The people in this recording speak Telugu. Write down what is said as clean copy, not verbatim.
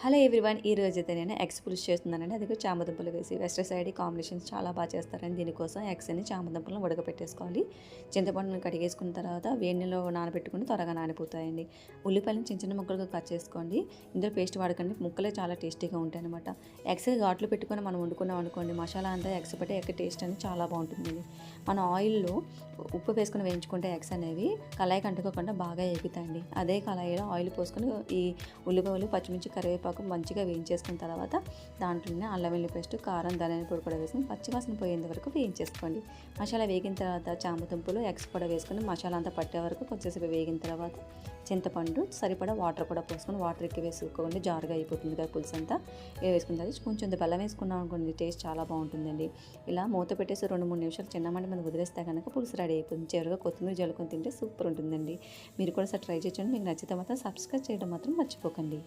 హలో ఎవ్రీవన్, ఈ రోజైతే నేను ఎగ్స్ పులుసు చేస్తున్నానండి. అది కూడా చామదుంపలు వేసి వెస్ట్ సైడ్ కాంబినేషన్స్ చాలా బాగా చేస్తారండి. దీనికోసం ఎగ్స్ అని చామదుంపలను ఉడకపెట్టేసుకోవాలి. చింతపండును కడిగేసుకున్న తర్వాత వేడి నీళ్ళలో నానబెట్టుకుని త్వరగా నానిపోతాయండి. ఉల్లిపాయలను చిన్న చిన్న ముక్కలుగా కట్ చేసుకోండి. ఇందులో పేస్ట్ వాడకండి, ముక్కలే చాలా టేస్టీగా ఉంటాయి అనమాట. ఎగ్స్ ఘాట్లు పెట్టుకొని మనం వండుకున్నాం అనుకోండి, మసాలా అంతా ఎగ్స్ బట్టి ఎగ్ టేస్ట్ అనేది చాలా బాగుంటుందండి. మనం ఆయిల్లో ఉప్పు వేసుకొని వేయించుకుంటే ఎగ్స్ అనేవి కళాయికి అంటుకోకుండా బాగా ఎగుతాయండి. అదే కళాయిలో ఆయిల్ పోసుకొని ఈ ఉల్లిపాయలు, పచ్చిమిర్చి, కరివేపాకు మంచిగా వేయించేసుకున్న తర్వాత దాంట్లోనే అల్లం వెల్లుల్లి పేస్ట్, కారం, ధనియాల పొడి కూడా వేసుకొని పచ్చివాసన పోయేంత వరకు వేయించేసుకోండి. మసాలా వేగిన తర్వాత చామదుంపలు, ఎగ్స్ కూడా వేసుకొని మసాలా అంతా పట్టే వరకు కొంచెంసేపు వేగిన తర్వాత చింతపండు సరిపడా వాటర్ కూడా పోసుకొని, వాటర్ ఎక్కువ వేసుకోండి, జారుగా అయిపోతుంది కదా పులుసు అంతా. ఇలా వేసుకున్న తర్వాత కొంచెం బెల్లం వేసుకున్నాం అనుకోండి, టేస్ట్ చాలా బాగుంటుందండి. ఇలా మూత పెట్టేసి 2-3 నిమిషాలు చిన్న మంట మీద వదిలేస్తే కనుక పులుసు రెడీ అయిపోతుంది. చివరిగా కొత్తిమీర జల్లుకొని తింటే సూపర్ ఉంటుందండి. మీరు కూడా సార్ ట్రై చేయండి. మీకు నచ్చితే మాత్రం సబ్స్క్రైబ్ చేయడం మాత్రం మర్చిపోకండి.